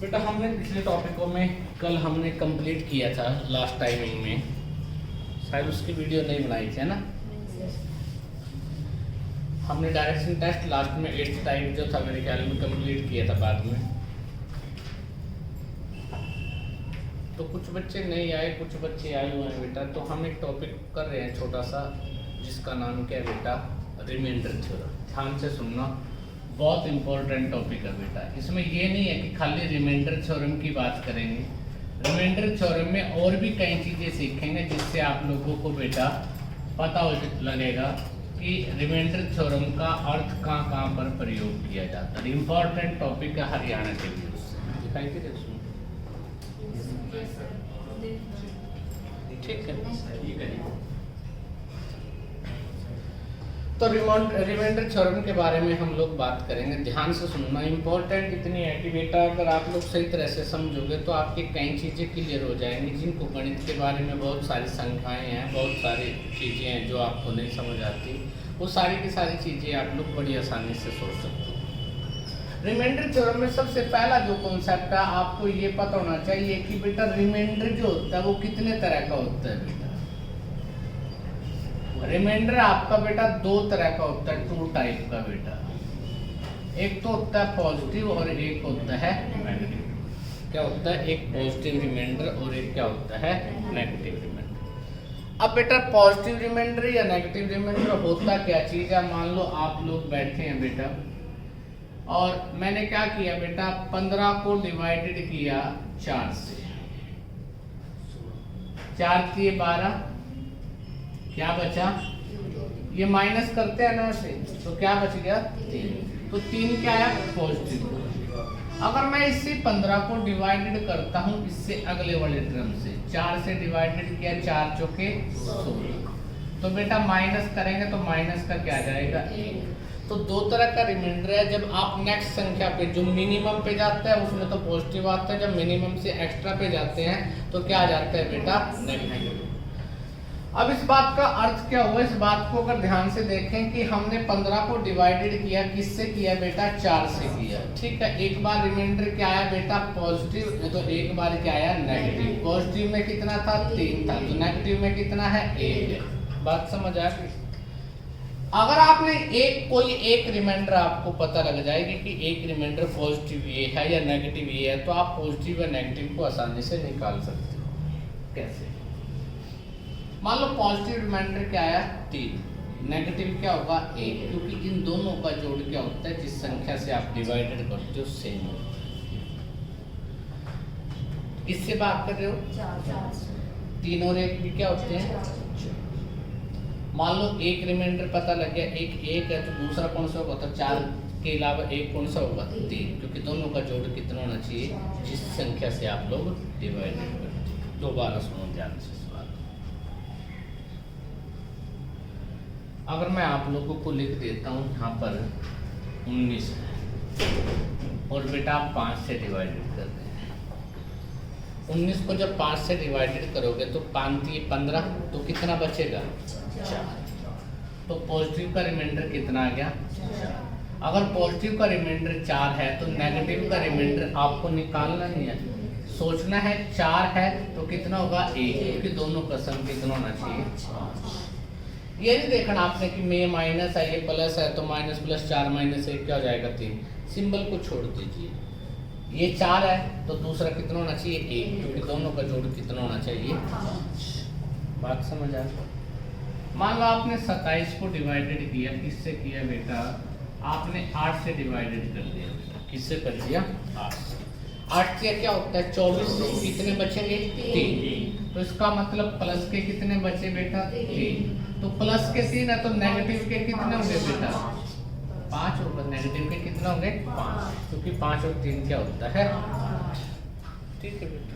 बेटा हमने पिछले टॉपिकों में कल हमने कंप्लीट किया था लास्ट टाइमिंग में, शायद उसकी वीडियो नहीं बनाई थी, है ना। हमने डायरेक्शन टेस्ट लास्ट में 8th टाइम जो था मेरे ख्याल में कंप्लीट किया था बाद में। तो कुछ बच्चे नहीं आए, कुछ बच्चे आए हुए हैं बेटा। तो हम एक टॉपिक कर रहे हैं छोटा सा, जिसका नाम क्या है बेटा, रिमाइंडर थ्योरम। ध्यान से सुनना, बहुत इंपॉर्टेंट टॉपिक है बेटा। इसमें ये नहीं है कि खाली रिमाइंडर थ्योरम की बात करेंगे, रिमाइंडर थ्योरम में और भी कई चीज़ें सीखेंगे जिससे आप लोगों को बेटा पता लगेगा कि रिमाइंडर थ्योरम का अर्थ कहाँ कहाँ पर प्रयोग किया जाता है। इंपॉर्टेंट टॉपिक है हरियाणा के लिए। उससे दिखाई दे रहे ठीक है। तो रिमाइंडर थ्योरम के बारे में हम लोग बात करेंगे। ध्यान से सुनना, इंपॉर्टेंट इतनी है कि बेटा अगर आप लोग सही तरह से समझोगे तो आपकी कई चीज़ें क्लियर हो जाएंगी। जिनको गणित के बारे में बहुत सारी संख्याएं हैं, बहुत सारी चीज़ें हैं जो आपको नहीं समझ आती, वो सारी की सारी चीज़ें आप लोग बड़ी आसानी से सोच सकते हो। रिमाइंडर थ्योरम में सबसे पहला जो कॉन्सेप्ट है आपको ये पता होना चाहिए कि बेटा रिमाइंडर जो होता है वो कितने तरह का होता है बेटा। रिमाइंडर आपका बेटा दो तरह का होता है, टू टाइप का बेटा। एक तो होता है पॉजिटिव और एक होता है नेगेटिव। क्या होता है? एक पॉजिटिव रिमाइंडर और एक क्या होता है? Negative remainder. अब बेटा पॉजिटिव रिमाइंडर या नेगेटिव रिमाइंडर होता क्या चीज़ है। मान लो आप लोग बैठे हैं बेटा और मैंने क्या किया बेटा, 15 को डिवाइडेड किया 4 से, 4 किए 12, क्या बचा? ये माइनस करते हैं ना से, तो क्या बच गया? 3। तो 3 क्या है? पॉजिटिव। अगर मैं इससे 15 को डिवाइडेड करता हूँ इससे अगले वाले टर्म से, 4 से डिवाइडेड किया, 4 चौके 16, तो बेटा माइनस करेंगे तो माइनस का क्या जाएगा? 1। तो दो तरह का रिमाइंडर है। जब आप नेक्स्ट संख्या पे जो मिनिमम पे जाता है उसमें तो पॉजिटिव आता है, जब मिनिमम से एक्स्ट्रा पे जाते हैं तो क्या आ जाता है बेटा? नेगेटिव। अब इस बात का अर्थ क्या हुआ, इस बात को अगर ध्यान से देखें कि हमने 15 को डिवाइडेड किया, किससे किया बेटा? 4 से किया, ठीक है। एक बार रिमाइंडर क्या आया बेटा? पॉजिटिव, तो एक बार क्या आया? नेगेटिव। पॉजिटिव में कितना था? 3 था, तो नेगेटिव में कितना है? 1 है। बात समझ आ गई? अगर आपने कोई एक रिमाइंडर आपको पता लग जाएगी कि एक रिमाइंडर पॉजिटिव ये है या नेगेटिव ये है, तो आप पॉजिटिव या नेगेटिव को आसानी से निकाल सकते हो। कैसे? मान लो पॉजिटिव रिमाइंडर क्या आया? 3, नेगेटिव क्या होगा? 1, क्योंकि इन दोनों का जोड़ क्या होता है? जिस संख्या से आप डिवाइडेड करते हो सेम होता है। किससे बात कर रहे हो? 3 और 1 भी क्या होते हैं? मान लो एक रिमाइंडर पता लग गया, एक है, तो दूसरा कौन सा होगा? तो 4 के अलावा एक कौन सा होगा? 3, क्योंकि दोनों का जोड़ कितना होना चाहिए? जिस संख्या से आप लोग डिवाइडेड करते हो। दोबारा सुनो ध्यान से। अगर मैं आप लोगों को लिख देता हूँ यहाँ पर 19 है और बेटा आप 5 से डिवाइडेड कर दें। 19 को जब 5 से डिवाइडेड करोगे तो 5 3 15, तो कितना बचेगा? 4। तो पॉजिटिव का रिमाइंडर कितना आ गया? 4। अगर पॉजिटिव का रिमाइंडर 4 है तो नेगेटिव का रिमाइंडर आपको निकालना नहीं है, सोचना है। 4 है तो कितना होगा? 1, क्योंकि दोनों का सम कितना होना चाहिए? 5। ये नहीं देखना आपने कि में माइनस है, ये प्लस है, तो माइनस प्लस 4 माइनस 1 क्या हो जाएगा? 3। सिंबल को छोड़ दीजिए। ये 4 है तो दूसरा कितना होना चाहिए? 1, क्योंकि दोनों का जोड़ कितना होना चाहिए? 5। बात समझ आ गई? मान लो आपने 27 को डिवाइडेड किया, किससे किया बेटा? आपने 8 से डिवाइडेड कर दिया बेटा। किससे कर दिया? 8 से। 8 से क्या होता है? 24 से कितने बचेंगे? 3। तो इसका मतलब प्लस के कितने बचे बेटा? 3। तो प्लस के 3 है तो नेगेटिव के कितने होंगे बेटा? 5 होगा। नेगेटिव के कितने होंगे? 5, क्योंकि 5 और 3 क्या होता है? ठीक है बेटा।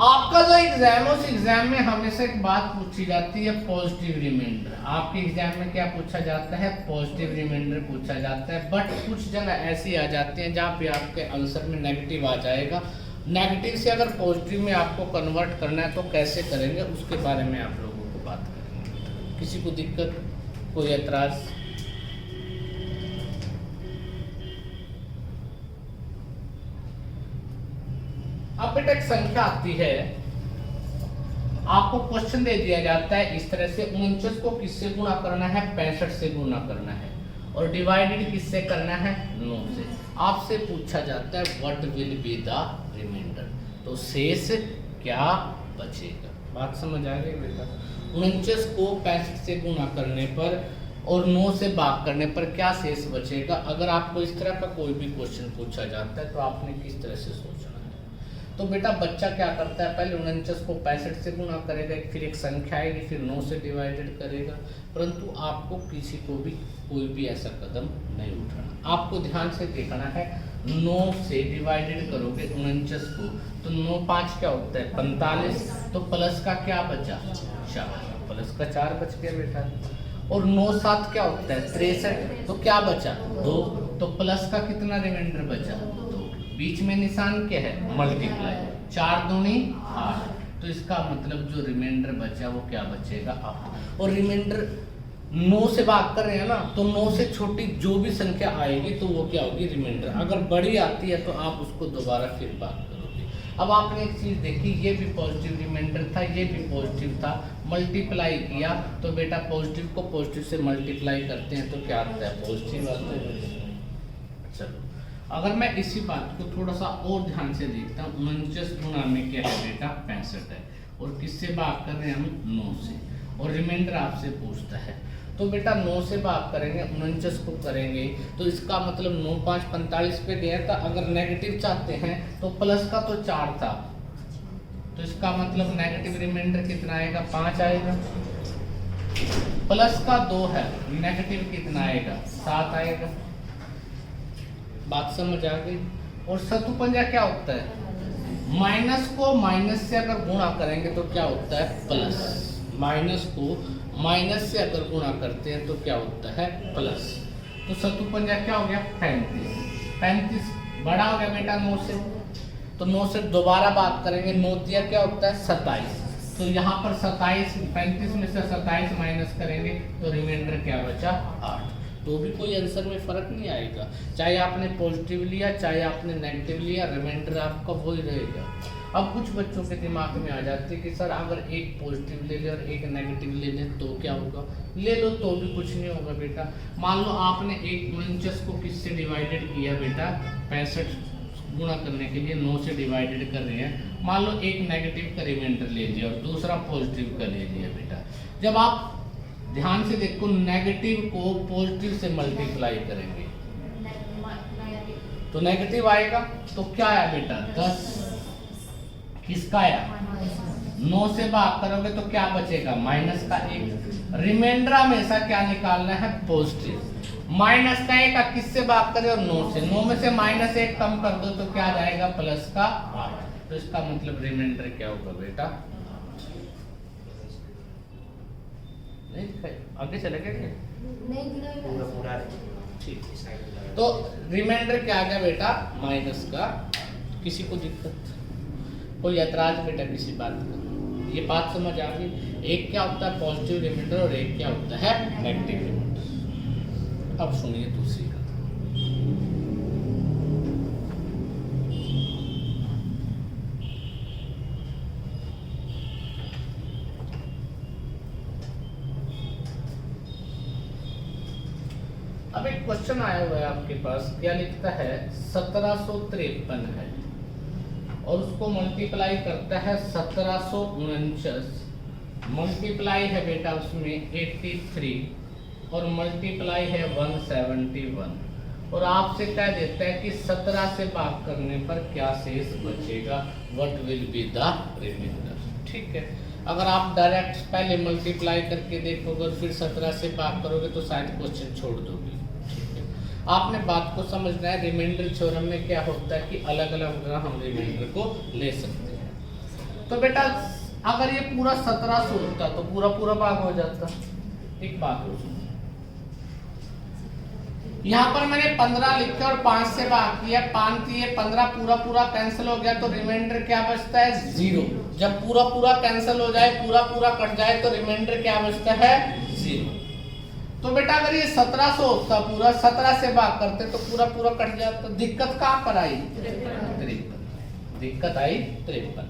आपका जो एग्जाम है उस एग्जाम में हमेशा एक बात पूछी जाती है, पॉजिटिव रिमाइंडर। आपके एग्जाम में क्या पूछा जाता है? पॉजिटिव रिमाइंडर पूछा जाता है। बट कुछ जगह ऐसी आ जाती हैं जहाँ पे आपके आंसर में नेगेटिव आ जाएगा। नेगेटिव से अगर पॉजिटिव में आपको कन्वर्ट करना है तो कैसे करेंगे, उसके बारे में आप लोगों को बात करेंगे। किसी को दिक्कत, कोई एतराज? अब बेटा एक संख्या आती है, आपको क्वेश्चन दे दिया जाता है इस तरह से, 49 को किससे गुणा करना है, 65 से गुणा करना है, और डिवाइडेड किससे करना है, 9 से। आपसे पूछा जाता है what will be the remainder, तो शेष क्या बचेगा। बात समझ आ गई बेटा। 49 को 65 से गुणा करने पर और 9 से भाग करने पर क्या शेष बचेगा। अगर आपको इस तरह का कोई भी क्वेश्चन पूछा जाता है तो आपने किस तरह से सोचना है। तो बेटा बच्चा क्या करता है, पहले 49 को 65 से गुणा करेगा, फिर एक संख्या आएगी, फिर 9 से डिवाइडेड करेगा। परंतु आपको किसी को भी कोई भी ऐसा कदम नहीं उठाना। आपको ध्यान से देखना है, 9 से डिवाइडेड करोगे 49 को तो 9 5 क्या होता है 45, तो प्लस का क्या बचा 4, प्लस का 4 बच गया बेटा। और 9 7 क्या होता है 63, तो क्या बचा 2, तो प्लस का कितना रिमाइंडर बचा 2। बीच में निशान क्या है मल्टीप्लाई, 4 दूनी 8, तो इसका मतलब जो रिमाइंडर बचा वो क्या बचेगा 8। और रिमाइंडर 9 से भाग कर रहे हैं ना, तो 9 से छोटी जो भी संख्या आएगी तो वो क्या होगी रिमाइंडर। अगर बड़ी आती है तो आप उसको दोबारा फिर भाग करोगे। अब आपने एक चीज देखी, ये भी पॉजिटिव रिमाइंडर था, ये भी पॉजिटिव था, मल्टीप्लाई किया तो बेटा पॉजिटिव को पॉजिटिव से मल्टीप्लाई करते हैं तो क्या आता है पॉजिटिव आता है। चलो अगर मैं इसी बात को थोड़ा सा और ध्यान से देखता हूँ, 49 गुणा में क्या है बेटा 65 है, और किससे भाग कर रहे हैं हम 9 से, और रिमाइंडर आपसे पूछता है। तो बेटा 9 से भाग करेंगे 49 को करेंगे तो इसका मतलब 9 5 45 पे गया था। अगर नेगेटिव चाहते हैं तो प्लस का तो 4 था, तो इसका मतलब नेगेटिव रिमाइंडर कितना आएगा 5 आएगा। प्लस का 2 है, नेगेटिव कितना आएगा 7 आएगा। बात समझ आ गई। और शतुपंजा क्या होता है, माइनस को माइनस से अगर गुणा करेंगे तो क्या होता है प्लस, माइनस को माइनस से अगर गुणा करते हैं तो क्या होता है प्लस। तो शतुपंजा क्या हो गया 35, 35 बड़ा हो गया बेटा 9 से, तो 9 से दोबारा बात करेंगे, 9 दिया क्या होता है 27, तो यहाँ पर 27 35 में से 27 माइनस करेंगे तो रिमाइंडर क्या बचा 8। तो भी कोई आंसर में फर्क नहीं आएगा, चाहे आपने पॉजिटिव लिया चाहे आपने नेगेटिव लिया, रिमाइंडर आपका वही रहेगा। अब कुछ बच्चों के दिमाग में आ जाती है कि सर अगर एक पॉजिटिव ले ले और एक नेगेटिव ले ले तो क्या होगा। ले लो तो भी कुछ नहीं होगा बेटा। मान लो आपने एक 49 को किससे डिवाइडेड किया बेटा 65 गुणा करने के लिए 9 से डिवाइडेड कर रहे हैं, मान लो एक नेगेटिव का रिमाइंडर ले लिया और दूसरा पॉजिटिव का ले लिया बेटा। जब आप ध्यान से देखो नेगेटिव को पॉजिटिव से मल्टीप्लाई करेंगे तो नेगेटिव आएगा, तो क्या आया बेटा 10, किसका आया 9 से भाग करोगे तो क्या बचेगा माइनस का 1। रिमाइंडर हमेशा क्या निकालना है पॉजिटिव। माइनस का 1 किससे भाग करें और 9 से, 9 में से माइनस 1 कम कर दो तो क्या जाएगा प्लस का 8। तो इसका मतलब रिमाइंडर क्या होगा बेटा, नहीं आगे चलेगा क्या पूरा पूरा ठीक। तो रिमाइंडर क्या आ गया बेटा माइनस का। किसी को दिक्कत कोई ऐतराज बेटा किसी बात का, ये बात समझ आ गई। एक क्या होता है पॉजिटिव रिमाइंडर और एक क्या होता है नेगेटिव रिमाइंडर। अब सुनिए दूसरी का, अब एक क्वेश्चन आया हुआ है आपके पास, क्या लिखता है 1753 है और उसको मल्टीप्लाई करता है 1749, मल्टीप्लाई है बेटा उसमें 83 और मल्टीप्लाई है 171, और आपसे कह देता है कि 17 से भाग करने पर क्या शेष बचेगा, what will be the remainder. ठीक है, अगर आप डायरेक्ट पहले मल्टीप्लाई करके देखोगे और फिर 17 से भाग करोगे तो शायद क्वेश्चन छोड़ दोगे। आपने बात को समझना है, रिमाइंडर थ्योरम में क्या होता है कि अलग अलग जगह हम रिमाइंडर को ले सकते हैं। तो बेटा अगर ये पूरा 1700 होता तो पूरा पूरा भाग हो जाता। एक बात हो, यहाँ पर मैंने 15 लिखा और 5 से भाग किया, 5 दिए 15 पूरा पूरा कैंसिल हो गया तो रिमाइंडर क्या बचता है 0। जब पूरा पूरा कैंसिल हो जाए पूरा पूरा कट जाए तो रिमाइंडर क्या बचता है 0। तो बेटा अगर ये 1700 होता पूरा 17 से भाग करते तो पूरा पूरा कट जाता। दिक्कत कहाँ पर आई 53। दिक्कत आई 53।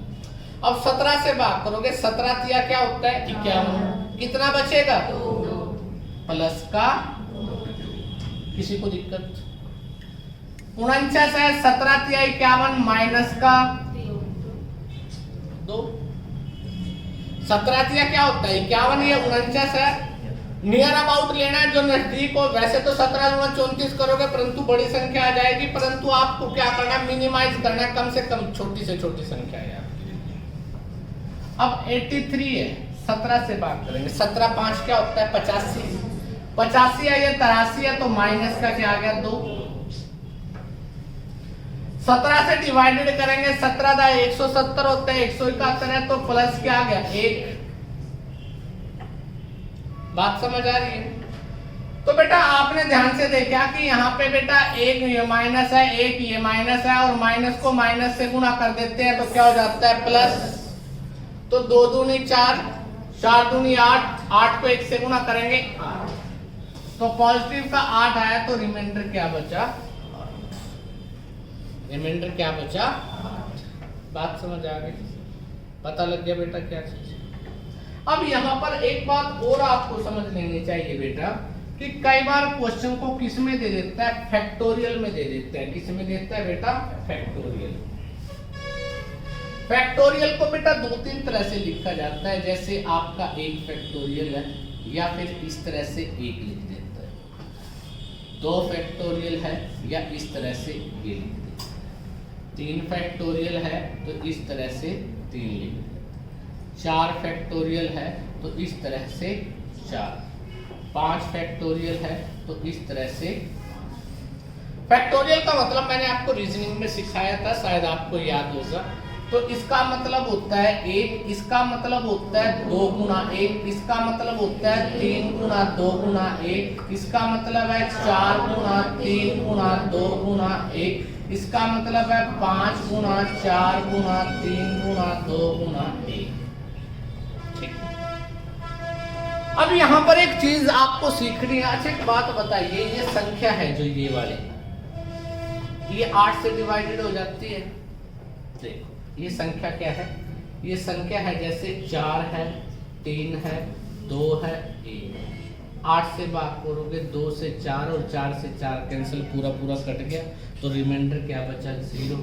अब 17 से भाग करोगे, 17 तिया क्या होता है 51, कितना बचेगा प्लस का, किसी को दिक्कत? 49 है, 17 तिया 51 माइनस का 2। 17 तिया क्या होता है 51, ये 49 है, नियर अबाउट लेना है जो नजदीक हो। वैसे तो 17 गुणा 34 करोगे परंतु बड़ी संख्या आ जाएगी, परंतु आपको क्या करना है मिनिमाइज करना है, कम से कम छोटी से छोटी संख्या है आपकी। अब 83 है, 17 से भाग करेंगे, 17 5 क्या होता है 85, 85 है ये 83 है तो माइनस का क्या आ गया 2। 17 से डिवाइडेड करेंगे, 17 का 170 होता है, 171 है तो प्लस क्या आ गया 1। बात समझ आ रही है? तो बेटा आपने ध्यान से देखा कि यहाँ पे बेटा एक ये माइनस है, एक ये माइनस है, और माइनस को माइनस से गुणा कर देते हैं तो क्या हो जाता है प्लस। तो 2 दूनी 4, 4 दूनी 8, 8 को 1 से गुणा करेंगे 8, तो पॉजिटिव का 8 आया तो रिमाइंडर क्या बचा, रिमाइंडर क्या बचा 8। बात समझ आ गई? पता लग गया बेटा क्या चीज। अब यहाँ पर एक बात और आपको समझ लेनी चाहिए बेटा कि कई बार क्वेश्चन को किस में दे देता है, फैक्टोरियल में दे देता है। किस में देता है बेटा, फैक्टोरियल। फैक्टोरियल को बेटा 2-3 तरह से लिखा जाता है, जैसे आपका 1 फैक्टोरियल है, या फिर इस तरह से 1 लिख देता है, 2 फैक्टोरियल है, या इस तरह से ये लिख देता है, 3 फैक्टोरियल है तो इस तरह से 3 लिख देता है, 4 फैक्टोरियल है तो इस तरह से 4, 5 फैक्टोरियल है तो इस तरह से। फैक्टोरियल का मतलब मैंने आपको रीजनिंग में सिखाया था, शायद आपको याद होगा। तो इसका मतलब होता है 1, इसका मतलब होता है 2 गुना 1, इसका मतलब होता है 3 गुना 2 गुना 1, इसका मतलब है 4 गुना 3 गुना 2 गुना 1, इसका मतलब है 5 गुना 4 गुना 3 गुना 2 गुना 1। अब यहाँ पर एक चीज आपको सीखनी है। अच्छा एक बात बताइए, ये संख्या है जो ये वाली, ये 8 से डिवाइडेड हो जाती है। देखो ये संख्या क्या है, ये संख्या है जैसे 4 है, 3 है, 2 है, 1। 8 से भाग करोगे 2 से 4 और 4 से 4 कैंसिल, पूरा पूरा कट गया तो रिमाइंडर क्या बचा 0।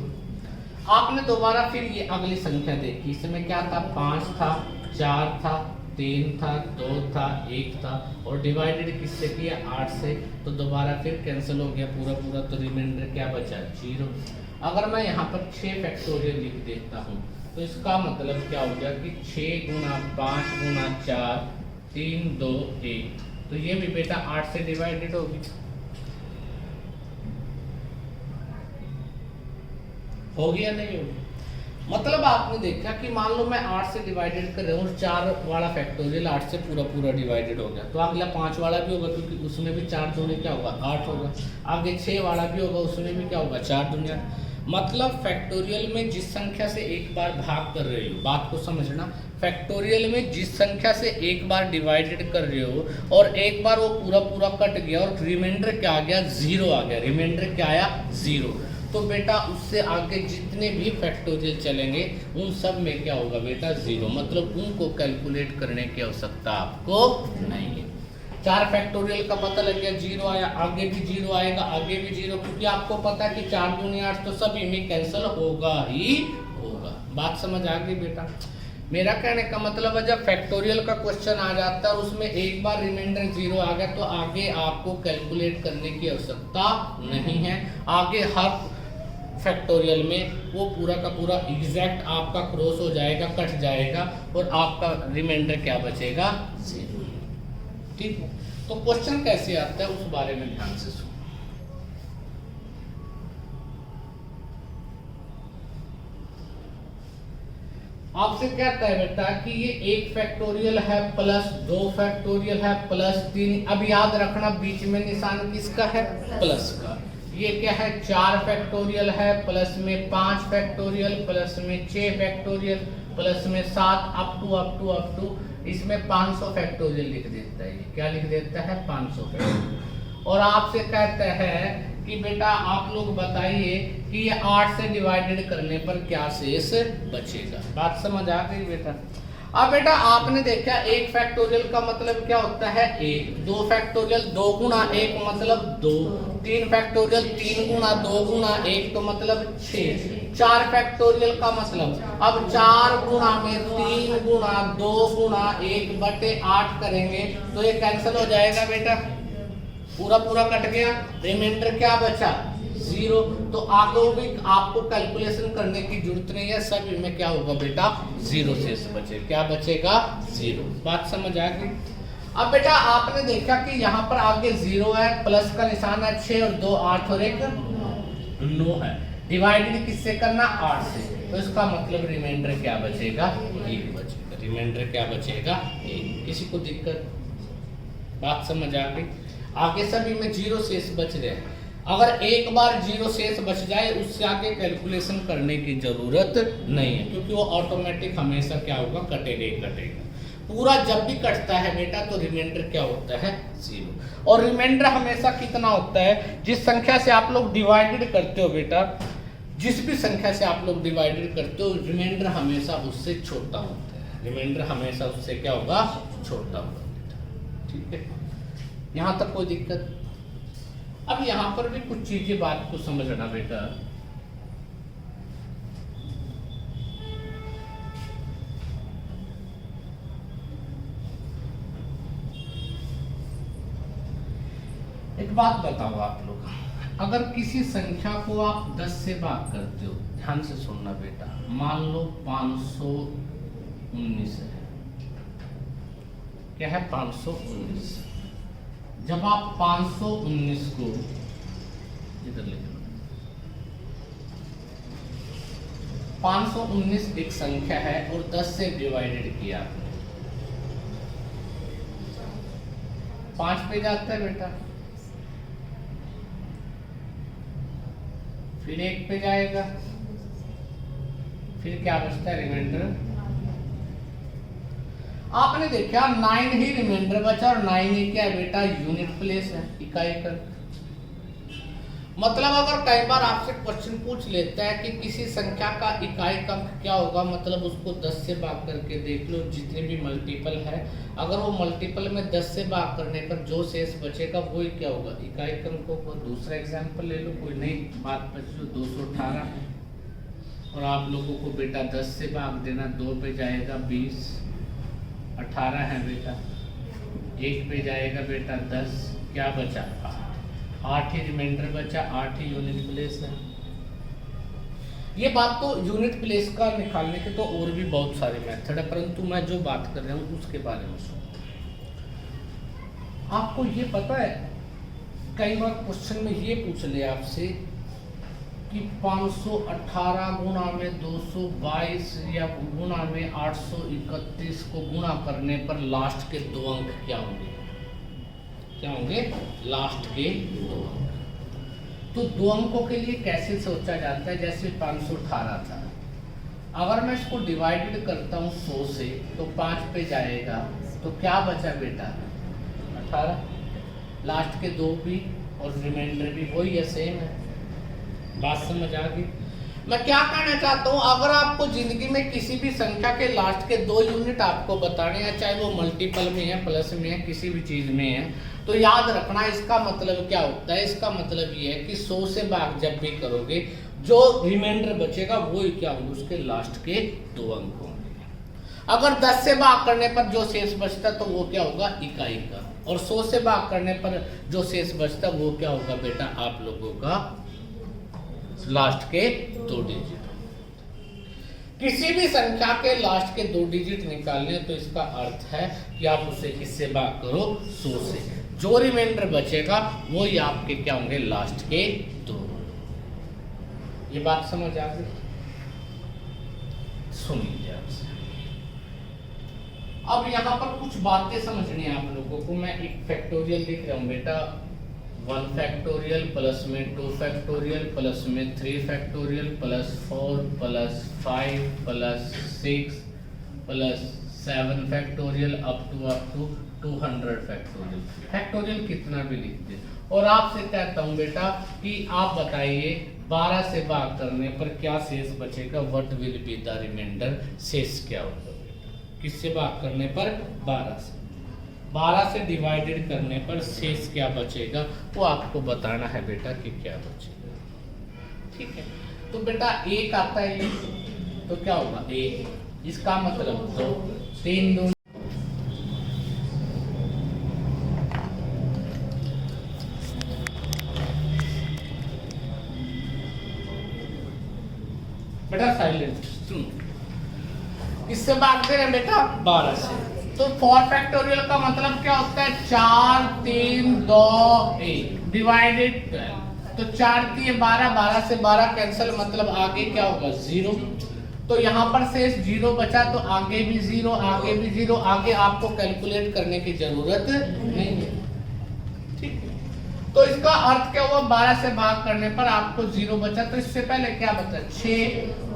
आपने दोबारा फिर ये अगली संख्या देखी, इसमें क्या था 5 था, 4 था, 3 था, 2 था, 1 था, और डिवाइडेड किससे किया 8 से, तो दोबारा फिर कैंसिल हो गया पूरा पूरा, तो रिमाइंडर क्या बचा 0। अगर मैं यहाँ पर 6 फैक्टोरियल लिख देता हूँ तो इसका मतलब क्या हो गया कि 6 गुना 5 गुना 4 3 2 1, तो ये भी बेटा 8 से डिवाइडेड होगी, होगी या नहीं होगी? मतलब आपने देखा कि मान लो मैं 8 से डिवाइडेड कर रहा हूँ, 4 वाला फैक्टोरियल 8 से पूरा पूरा डिवाइडेड हो गया, तो अगला 5 वाला भी होगा क्योंकि उसमें भी 4 दूनी क्या होगा 8 होगा, आगे 6 वाला भी होगा उसमें भी क्या होगा 4 दूनी 8। मतलब फैक्टोरियल में जिस संख्या से एक बार भाग कर रहे हो, बात को समझना, फैक्टोरियल में जिस संख्या से एक बार डिवाइडेड कर रहे हो और एक बार वो पूरा पूरा कट गया और रिमाइंडर क्या आ गया 0 आ गया, रिमाइंडर क्या आया 0, तो बेटा उससे आगे जितने भी फैक्टोरियल चलेंगे उन सब में क्या होगा बेटा 0, मतलब उनको कैलकुलेट करने की आवश्यकता आपको नहीं है। 4 फैक्टोरियल का पता लग गया 0 आया, आगे भी 0 आएगा, आगे भी 0, क्योंकि आपको पता है कि 4 दूनी 8 तो सभी में कैंसिल होगा ही होगा। बात समझ आ गई बेटा? मेरा कहने का मतलब है जब फैक्टोरियल का क्वेश्चन आ जाता है और उसमें एक बार रिमाइंडर 0 आ गया तो आगे आपको कैलकुलेट करने की आवश्यकता नहीं है। आगे हर फैक्टोरियल में वो पूरा का पूरा एग्जैक्ट आपका क्रॉस हो जाएगा, कट जाएगा और आपका रिमाइंडर क्या बचेगा 0। ठीक है, तो क्वेश्चन कैसे आता है उस बारे में ध्यान से सुनो। आपसे कहता है बेटा कि ये 1 फैक्टोरियल है प्लस 2 फैक्टोरियल है प्लस 3, अब याद रखना बीच में निशान किसका है प्लस का। ये क्या है 4 फैक्टोरियल है प्लस में 5 फैक्टोरियल प्लस में 6 फैक्टोरियल प्लस में 7 अप टू इसमें 500 फैक्टोरियल लिख देता है। क्या लिख देता है 500 फैक्टोरियल। और आपसे कहता है कि बेटा आप लोग बताइए कि ये 8 से डिवाइडेड करने पर क्या शेष बचेगा। बात समझ आ गई बेटा। अब बेटा आपने देखा 1 फैक्टोरियल का मतलब क्या होता है 1, 2 फैक्टोरियल 2 गुना 1 मतलब 2, 3 फैक्टोरियल 3 गुना 2 गुना 1 तो मतलब 6, 4 फैक्टोरियल का मतलब अब 4 गुना में 3 गुना 2 गुना 1 बटे 8 करेंगे तो ये कैंसिल हो जाएगा बेटा, पूरा पूरा कट गया, रिमाइंडर क्या बचा 0। तो आगे भी आपको कैलकुलेशन करने की जरूरत नहीं है, सभी में क्या होगा बेटा 0 शेष बचे, क्या बचेगा 0। बात समझ आ गई। अब बेटा आपने देखा कि यहाँ पर आगे 0 है, प्लस का निशान है 6 और 2 8 और 1 9 है, डिवाइडेड किससे करना 8 से, तो इसका मतलब रिमाइंडर क्या बचेगा 1 बचेगा, रिमाइंडर क्या बचेगा 1। किसी को दिक्कत, बात समझ आ गई। आगे सभी में 0 शेष बच रहे हैं, अगर एक बार 0 शेष बच जाए उससे आगे कैलकुलेशन करने की जरूरत नहीं है, क्योंकि वो ऑटोमेटिक हमेशा क्या होगा कटेगा ही कटेगा। पूरा जब भी कटता है बेटा तो रिमाइंडर क्या होता है 0। और रिमाइंडर हमेशा कितना होता है, जिस संख्या से आप लोग डिवाइडेड करते हो बेटा, जिस भी संख्या से आप लोग डिवाइडेड करते हो रिमाइंडर हमेशा उससे छोटा होता है, रिमाइंडर हमेशा उससे क्या होगा छोटा होगा बेटा। ठीक है, यहाँ तक कोई दिक्कत। अब यहां पर भी कुछ चीजें बात को समझना बेटा। एक बात बताओ आप लोग, अगर किसी संख्या को आप 10 से भाग करते हो, ध्यान से सुनना बेटा, मान लो 519 है, क्या है 519। जब आप 519 को इधर लिख लो, 519 एक संख्या है और 10 से डिवाइडेड किया, 5 पे जाता है बेटा, फिर 1 पे जाएगा, फिर क्या बचता है रिमाइंडर। आपने देखा 9 ही रिमाइंडर बचा और 9 ही क्या है बेटा यूनिट प्लेस है, इकाई कर। मतलब अगर कई बार आपसे क्वेश्चन पूछ लेता है कि किसी संख्या का इकाई अंक क्या होगा, मतलब उसको 10 से भाग करके देख लो, जितने भी मल्टीपल है, अगर वो मल्टीपल में 10 से भाग करने पर जो शेष बचेगा वो ही क्या होगा इकाई अंक होगा। दूसरा एग्जांपल ले लो, कोई नई बात बची 218 और आप लोगों को बेटा 10 से भाग देना, 2 पे जाएगा 20, 18 है बेटा, 1 पे जाएगा बेटा 10, क्या बचा 8 ही रिमाइंडर बचा, 8 ही यूनिट प्लेस है। ये बात तो यूनिट प्लेस का निकालने के तो और भी बहुत सारे मेथड है, परंतु मैं जो बात कर रहा हूँ उसके बारे में सुनो। आपको ये पता है कई बार क्वेश्चन में ये पूछ ले आपसे कि 518 गुणा में 222 या गुणा में 831 को गुणा करने पर लास्ट के 2 अंक क्या होंगे, क्या होंगे लास्ट के 2 अंक। तो 2 अंकों के लिए कैसे सोचा जाता है, जैसे 518 था, अगर मैं इसको डिवाइडेड करता हूँ 100 से तो 5 पे जाएगा, तो क्या बचा बेटा 18, लास्ट के 2 भी और रिमाइंडर भी वही है, सेम है। बात समझ आ गई। मैं क्या कहना चाहता हूँ, अगर आपको जिंदगी में किसी भी संख्या के लास्ट के 2 यूनिट आपको बताने हैं, चाहे वो मल्टीपल में है, प्लस में है, किसी भी चीज में है, तो याद रखना इसका मतलब क्या होता है। इसका मतलब ये है कि 100 से भाग जब भी करोगे जो रिमाइंडर बचेगा वो ही क्या होगा उसके लास्ट के 2 अंक होंगे। अगर 10 से भाग करने पर जो शेष बचता तो वो क्या होगा इकाई का, और 100 से भाग करने पर जो शेष बचता वो क्या होगा बेटा आप लोगों का लास्ट के 2 डिजिट। किसी भी संख्या के लास्ट के 2 डिजिट निकालने तो इसका अर्थ है कि आप उसे किससे भाग करो 100 से, जो रिमाइंडर बचेगा वो ही आपके क्या होंगे लास्ट के 2। ये बात समझ आ गई, सुन लीजिए आपसे। अब यहाँ पर कुछ बातें समझनी है आप लोगों को। मैं एक फैक्टोरियल लिख रहा हूँ बेटा, 1 फैक्टोरियल प्लस में 2 फैक्टोरियल प्लस में 3 factorial plus 4 plus 5 plus 6 plus 7 factorial up to 200 factorial. Factorial कितना भी लिखते और आपसे कहता हूं बेटा कि आप बताइए 12 से भाग करने पर क्या शेष बचेगा, what will be the remainder, शेष क्या होगा बेटा, किससे भाग करने पर, 12 से डिवाइडेड करने पर शेष क्या बचेगा वो आपको बताना है बेटा कि क्या बचेगा। ठीक है, तो बेटा 1 आता है ये, तो क्या होगा 1, इसका मतलब 2, 3 2 बेटा साइलेंट सुन, किससे भागते हैं बेटा, 12 से। तो 4 फैक्टोरियल का मतलब क्या होता है, 4 3 2 1 डिवाइडेड 12, तो 4 3 12, 12 से 12 कैंसिल, मतलब आगे क्या होगा 0, तो यहाँ पर शेष 0 बचा, तो आगे भी 0, आगे भी 0, आगे आपको कैलकुलेट करने की जरूरत नहीं है। ठीक है, तो इसका अर्थ क्या हुआ, 12 से भाग करने पर आपको 0 बचा, तो इससे पहले क्या बचा, 6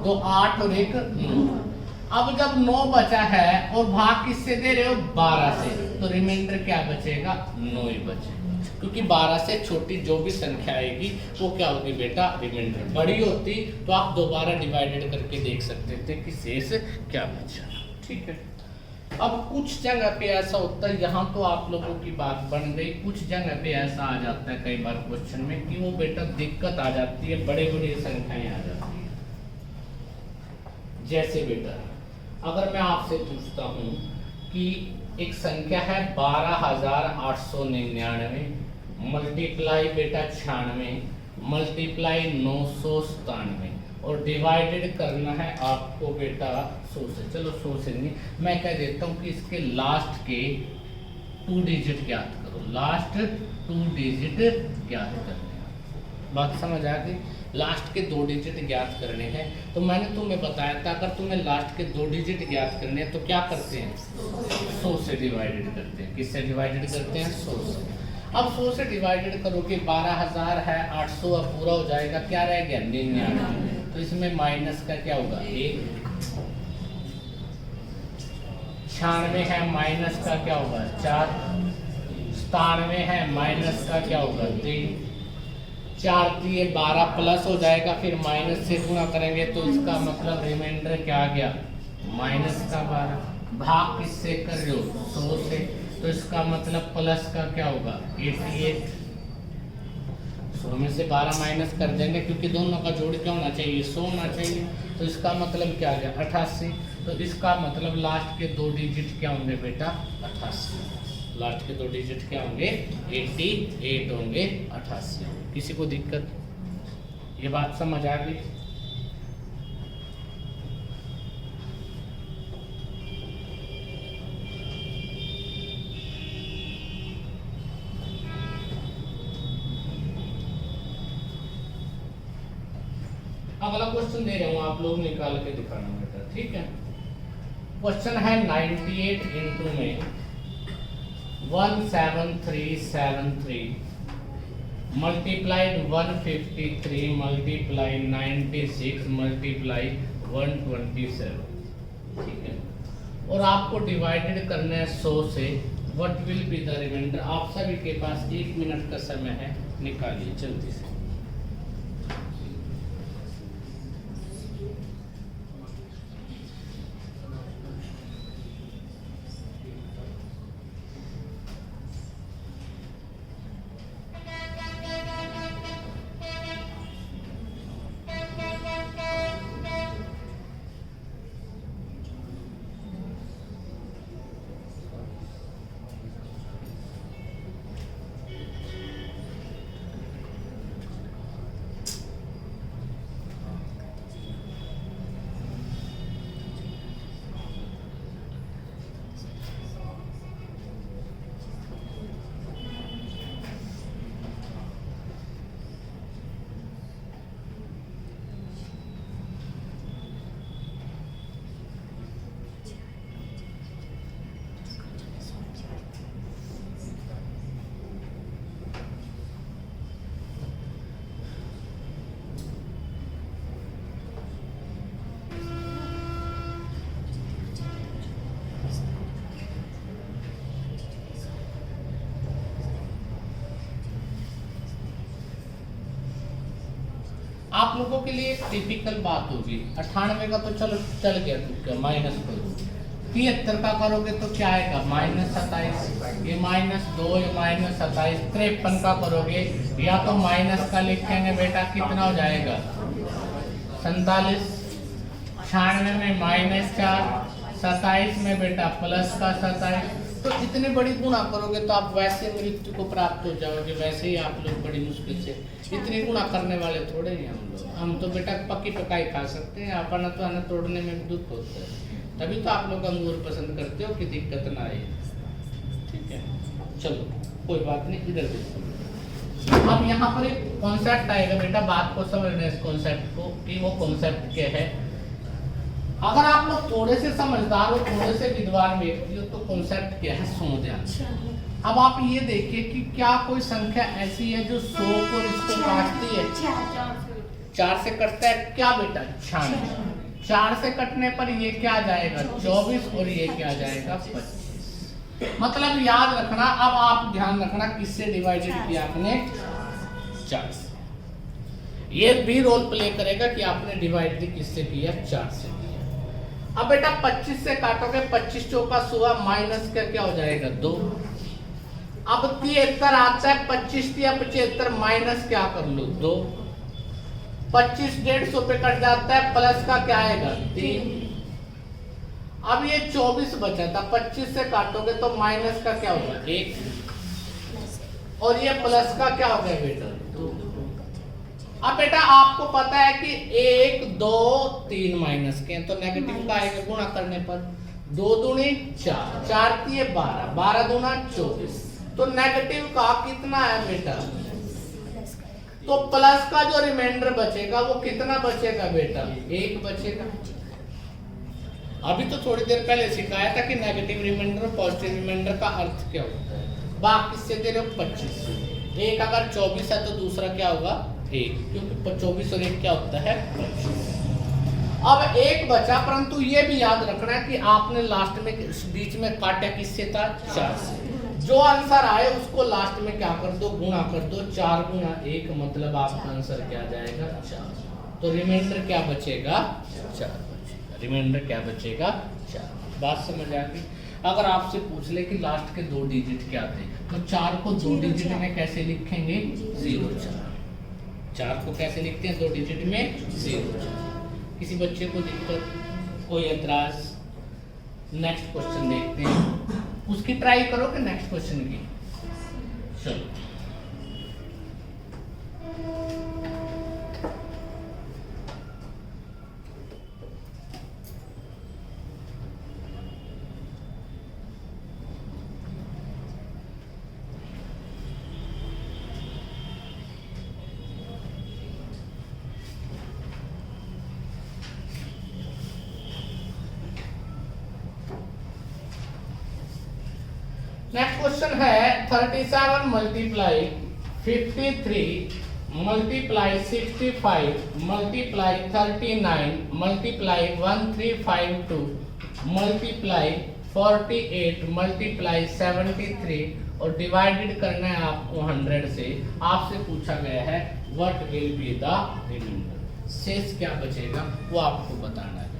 2 8 और 1 9। अब जब 9 बचा है और भाग किससे दे रहे हो, 12 से, तो रिमाइंडर क्या बचेगा, 9 ही बचेगा, क्योंकि 12 से छोटी जो भी संख्या आएगी वो क्या होगी बेटा, रिमाइंडर। बड़ी होती तो आप दोबारा डिवाइडेड करके देख सकते थे कि शेष क्या बचा। ठीक है, अब कुछ जगह पे ऐसा होता है, यहाँ तो आप लोगों की बात बन गई, कुछ जगह पे ऐसा आ जाता है कई बार क्वेश्चन में कि वो बेटा दिक्कत आ जाती है, बड़े बड़े संख्याएं आ जाती है। जैसे बेटा अगर मैं आपसे पूछता हूँ कि एक संख्या है 12,899 मल्टीप्लाई बेटा 96 मल्टीप्लाई 997 और डिवाइडेड करना है आपको बेटा 100 से। चलो 100 से नहीं, मैं कह देता हूँ कि इसके लास्ट के 2 डिजिट ज्ञात करो, लास्ट 2 डिजिट ज्ञात करने। बात समझ आ गई, लास्ट के 2 डिजिट ज्ञात करने हैं। तो मैंने तुम्हें बताया था अगर तुम्हें लास्ट के 2 डिजिट ज्ञात करने हैं तो क्या करते हैं, 100 से डिवाइडेड करते हैं। किससे डिवाइडेड करते हैं, 100 से। अब 100 से डिवाइडेड करोगे 12,000 है, 800 अब पूरा हो जाएगा, क्या रह गया 99, तो इसमें माइनस का क्या होगा 1, 96 है माइनस का क्या होगा 4, 97 है माइनस का क्या होगा 3, 4 3 12 प्लस हो जाएगा, फिर माइनस से गुणा करेंगे तो इसका मतलब रिमाइंडर क्या आ गया माइनस का 12। भाग किससे कर रहे हो 100 से, तो इसका मतलब प्लस का क्या होगा 88। 100 में से 12 माइनस कर देंगे क्योंकि दोनों का जोड़ क्या होना चाहिए 100 होना चाहिए, तो इसका मतलब क्या आ गया 88। तो इसका मतलब लास्ट के 2 डिजिट क्या होंगे बेटा 88, लास्ट के 2 डिजिट क्या होंगे 88 होंगे 88। किसी को दिक्कत, ये बात समझ आ गई। अगला क्वेश्चन दे रहा हूं, आप लोग निकाल के दिखाना बेटा, ठीक है। क्वेश्चन है 98 इंटू में 17373 मल्टीप्लाइड 153 मल्टीप्लाई 96 मल्टीप्लाई 127, ठीक है। और आपको डिवाइडेड करना है 100 से, what will be the remainder. आप सभी के पास 1 मिनट का समय है, निकालिए जल्दी से। आप लोगों के लिए एक टिपिकल बात होगी, 98 का तो चलो चल गया, तो क्या माइनस करो, 73 का करोगे तो क्या आएगा -27, ये -2, ये -27, 53 का करोगे या तो माइनस का लिखेंगे बेटा, कितना हो जाएगा 47, 96 में -4, 27 में बेटा प्लस का 27। तो इतनी बड़ी गुणा करोगे तो आप वैसे मृत्यु को प्राप्त हो जाओगे, वैसे ही आप लोग बड़ी मुश्किल से, इतनी गुणा करने वाले थोड़े ही हम लोग, हम तो बेटा पक्की पकाई खा सकते हैं, अपना तो अन्न तोड़ने में भी दुख होता है, तभी तो आप लोग अंगूर पसंद करते हो कि दिक्कत ना आए। ठीक है, चलो कोई बात नहीं, इधर देखो। अब यहाँ पर एक कॉन्सेप्ट आएगा बेटा, बात को समझना इस कॉन्सेप्ट को कि वो कॉन्सेप्ट क्या है। अगर आप लोग थोड़े से समझदार हो, थोड़े से विद्वान व्यक्ति हो, तो कॉन्सेप्ट क्या है सुनो ध्यान। अब आप ये देखिए कि क्या कोई संख्या ऐसी है जो 100 को इसको काटती है, 4 से कटता है क्या बेटा 96, 4 से कटने पर ये क्या जाएगा 24 और ये क्या जाएगा 25। मतलब याद रखना, अब आप ध्यान रखना किससे डिवाइडेड किया आपने 4 से, ये भी रोल प्ले करेगा कि आपने डिवाइड किससे किया 4 से। अब बेटा 25 से काटोगे, 25 चौका 16 माइनस का क्या हो जाएगा 2। अब 73 आता है, 25 या 75 माइनस क्या कर लो 2, 25 150 पे कट जाता है, प्लस का क्या आएगा 3। अब ये 24 बचा था, 25 से काटोगे तो माइनस का क्या होगा 1 और ये प्लस का क्या हो गया बेटा 2। अब बेटा आपको पता है कि 1 2 3 माइनस के, तो नेगेटिव का आएगा गुणा करने पर, 2 दूनी 4, 4 3 12, 12 दूना 24, तो नेगेटिव का कितना है बेटा, तो प्लस का जो रिमाइंडर बचेगा वो कितना बचेगा बेटा 1 बचेगा। अभी तो थोड़ी देर पहले सिखाया था कि नेगेटिव रिमाइंडर और पॉजिटिव रिमाइंडर का अर्थ क्या होता है। बाकी किससे दे रहे हो 25, एक अगर 24 है तो दूसरा क्या होगा 1, क्योंकि 24 और 1 क्या होता है 25। अब 1 बचा, परंतु ये भी याद रखना है कि आपने लास्ट में बीच में काटा किससे था 4 से, जो आंसर आए उसको लास्ट में क्या कर दो गुणा कर दो, 4 गुणा 1 मतलब आपका आंसर क्या जाएगा 4, तो रिमाइंडर क्या बचेगा 4 बचेगा, रिमाइंडर क्या बचेगा 4। बात समझ आ गई। अगर आपसे पूछ ले कि लास्ट के 2 डिजिट क्या थे, तो 4 को 2 डिजिट में कैसे लिखेंगे 0 4 को कैसे लिखते हैं 2 डिजिट में 0 4। किसी बच्चे को दिक्कत, कोई एतराज? नेक्स्ट क्वेश्चन देखते हैं, उसकी ट्राई करो कि नेक्स्ट क्वेश्चन की। चलो नेक्स्ट क्वेश्चन है 37 multiply 53 multiply 65 multiply 39 multiply 1352 multiply 48 multiply 73 और डिवाइडेड करना है आपको 100 से। आपसे पूछा गया है what will be the remainder, शेष क्या बचेगा वो आपको बताना है।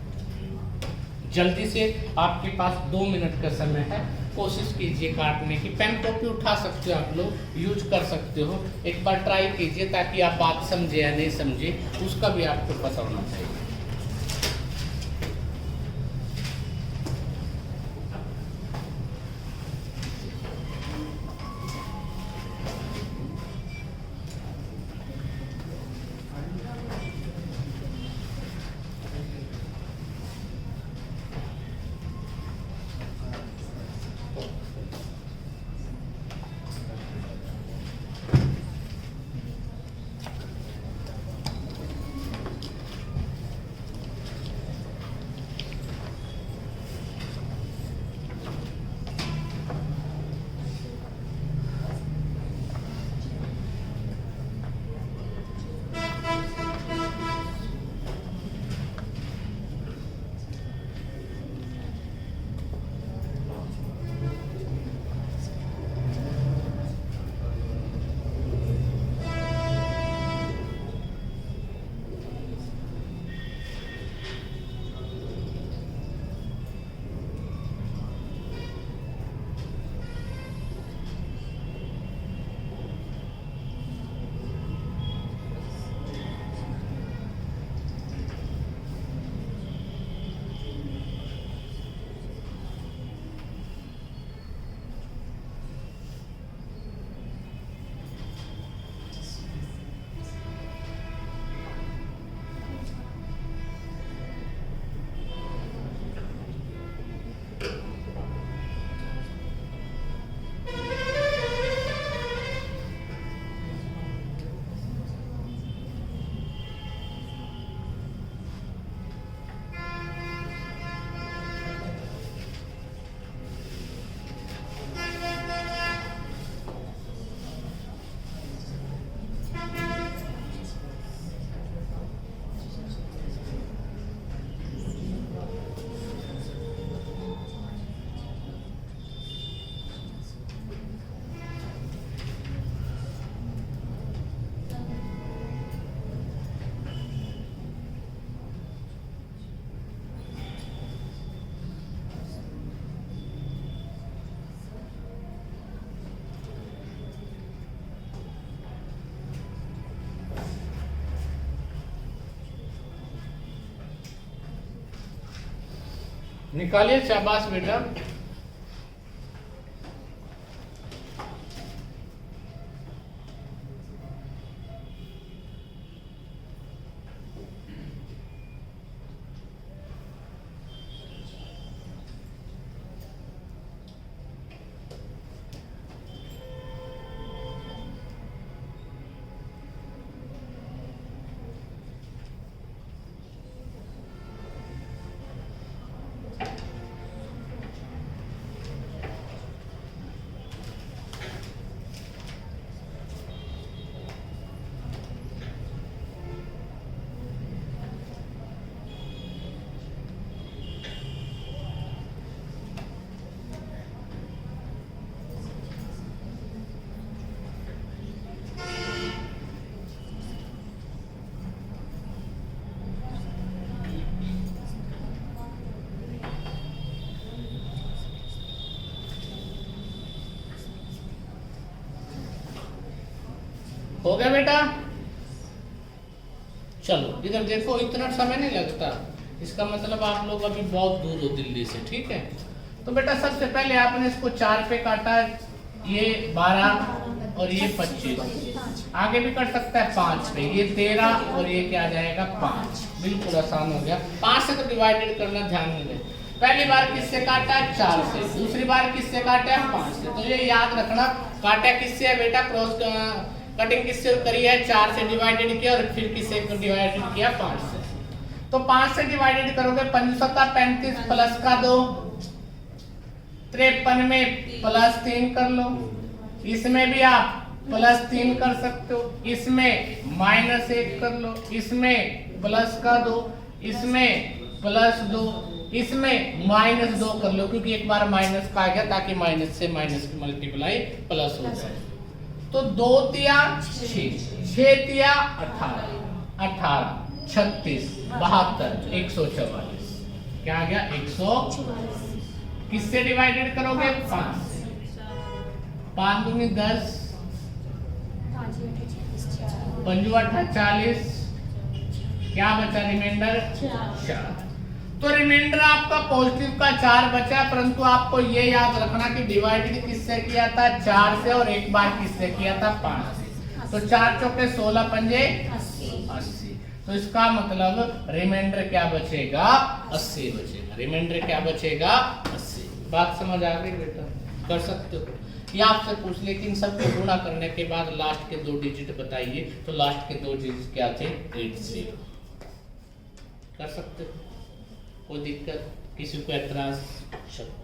जल्दी से, आपके पास 2 मिनट का समय है, कोशिश कीजिए काटने की। पेन कॉपी उठा सकते हो, आप लोग यूज कर सकते हो, एक बार ट्राई कीजिए ताकि आप बात समझे या नहीं समझे उसका भी आपको पता होना चाहिए। निकालिए, शाबाश बेटा। हो गया बेटा? चलो इधर देखो, इतना समय नहीं लगता, इसका मतलब आप लोग अभी बहुत दूर हो दिल्ली से, ठीक है। तो बेटा सबसे पहले आपने इसको 4 पे काटा, ये 12 और ये 25, आगे भी कर सकता है 5 पे, ये 13 और ये क्या आ जाएगा 5, बिल्कुल आसान हो गया। 5 से तो डिवाइडेड करना ध्यान में दे। पहली बार किससे काटा? 4 से, दूसरी बार किससे काटा? 5 से। तो ये याद रखना, काटा किससे है बेटा? क्रॉस कटिंग किससे करी है? 4 से डिवाइडेड किया और फिर किससे डिवाइडेड किया? 5 से। तो 5 से डिवाइडेड करोगे, 5 35 प्लस का 2, 53 में प्लस 3 कर लो, इसमें भी आप प्लस 3 कर सकते हो, इसमें -1 कर लो, इसमें प्लस का 2, इसमें प्लस 2, इसमें -2 कर लो, क्योंकि एक बार माइनस का आ गया, ताकि माइनस से माइनस की मल्टीप्लाई प्लस हो जाए। तो 2 तिया 6, 6 तिया 18, 18 36 72 144, क्या आ गया? 144। किससे डिवाइडेड करोगे? 5 से। 5 दूनी 10, 5 8 40, क्या बचा रिमाइंडर? 4। तो रिमाइंडर आपका पॉजिटिव का 4 बचा, परंतु आपको ये याद रखना कि डिवाइडेड किससे किया था? 4 से, और एक बार किससे किया था? 5 से। तो 4 चौके 16 पंजे 80। तो इसका मतलब रिमाइंडर क्या बचेगा? 80 बचेगा। रिमाइंडर क्या बचेगा? 80। बात समझ आ गई बेटा? कर सकते हो। ये आपसे पूछ ले कि इन सबको गुणा करने के बाद लास्ट के 2 डिजिट बताइए, तो लास्ट के 2 डिजिट क्या थे? 80। कर सकते हो, कोई दिक्कत? किसी को एतराज? चलो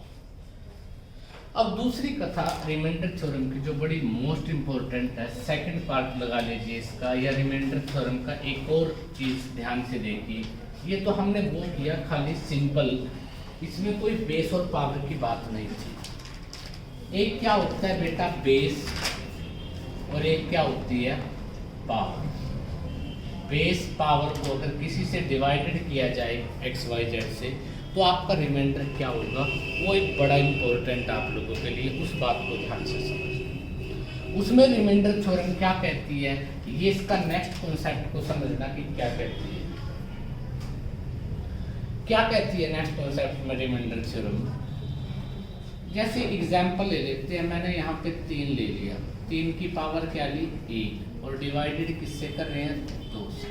अब दूसरी कथा रिमाइंडर थ्योरम की, जो बड़ी मोस्ट इंपॉर्टेंट है, सेकंड पार्ट लगा लीजिए इसका, या रिमाइंडर थ्योरम का एक और चीज ध्यान से देखिए। ये तो हमने वो किया खाली सिंपल, इसमें कोई बेस और पावर की बात नहीं थी। एक क्या होता है बेटा? बेस, और एक क्या होती है? पावर। बेस पावर को अगर किसी से डिवाइडेड किया जाए XYZ से, तो आपका रिमाइंडर क्या होगा? वो एक बड़ा इंपॉर्टेंट आप लोगों के लिए, उस बात को ध्यान से समझना। उसमें रिमाइंडर थ्योरम क्या कहती है, ये इसका नेक्स्ट कॉन्सेप्ट को समझना कि क्या कहती है। क्या कहती है नेक्स्ट कॉन्सेप्ट में रिमाइंडर थ्योरम? जैसे एग्जांपल ले लेते हैं, मैंने यहाँ पे 3 ले लिया, 3 की पावर क्या ली? 1, और डिवाइडेड किससे कर रहे हैं? 2 से।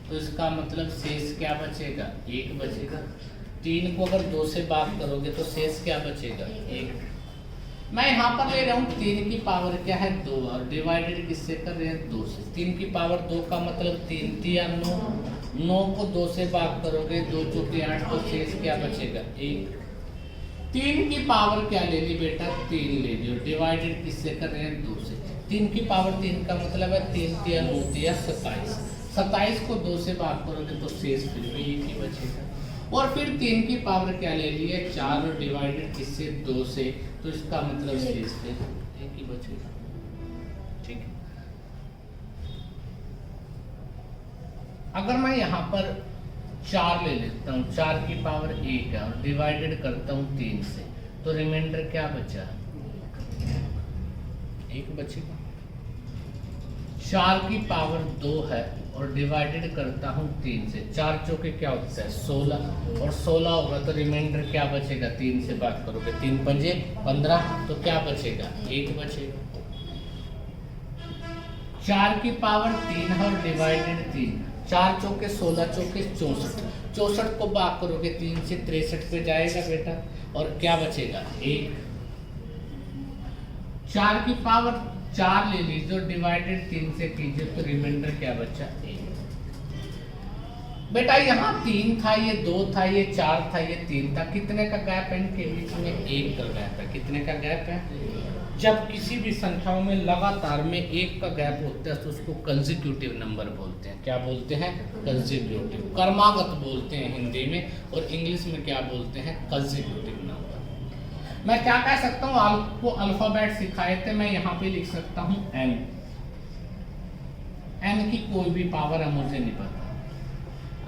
तो इसका मतलब शेष क्या बचेगा? 1 बचेगा। 3 को अगर 2 से भाग करोगे तो शेष क्या बचेगा? 1। मैं यहाँ पर ले रहा हूँ 3 की पावर क्या है? 2, और डिवाइडेड किससे कर रहे हैं? 2 से। 3 की पावर 2 का मतलब 3 तिया 9, 9 को 2 से भाग करोगे, 2 चौके 8, तो शेष क्या बचेगा? 1। 3 की पावर क्या ले ली बेटा? 3 ले ली, और डिवाइडेड किससे कर रहे हैं? 2 से। 3 की पावर 3 का मतलब है 3 तिया 9 तिया 27, 27 को 2 से भाग करोगे तो शेष फिर भी 1 ही बचेगा। और फिर 3 की पावर क्या ले ली है? 4, और डिवाइडेड किससे? 2 से, तो इसका मतलब शेष फिर 1 ही बचेगा। ठीक है। अगर मैं यहाँ पर 4 ले लेता हूँ, 4 की पावर 1 है, और डिवाइडेड करता हूँ 3 से, तो रिमाइंडर क्या बचा? 1 बचेगा। 4 की पावर 2 है और डिवाइडेड करता हूँ 3 से। 4 चौके क्या होता है 16, और 16 होगा तो रिमाइंडर क्या बचेगा, 3 से बात करोगे 3 पंजे 15, तो क्या बचेगा 1 बचेगा। 4 की पावर 3 है और डिवाइडेड 3, 4 चौके 16 चौके 64, 64 को भाग करोगे 3 से 63 पे जाएगा बेटा, और क्या बचेगा 1। 4 की पावर 4 ले लीजिए और डिवाइडेड 3 से कीजिए तो रिमाइंडर क्या बचा 1। बेटा यहाँ 3 था, ये 2 था, ये 4 था, ये 3 था, कितने का गैप है इनके बीच में 1 का गैप है। कितने का गैप है? जब किसी भी संख्याओं में लगातार में 1 का गैप होता है तो उसको कंसेक्यूटिव नंबर बोलते हैं। क्या बोलते हैं? कंसेक्यूटिव, क्रमागत बोलते हैं हिंदी में, और इंग्लिश में क्या बोलते हैं? Consecutive number. मैं क्या कह सकता हूँ, आपको अल्फाबेट सिखाए थे, मैं यहाँ पे लिख सकता हूँ n। n की कोई भी पावर है मुझे नहीं पता,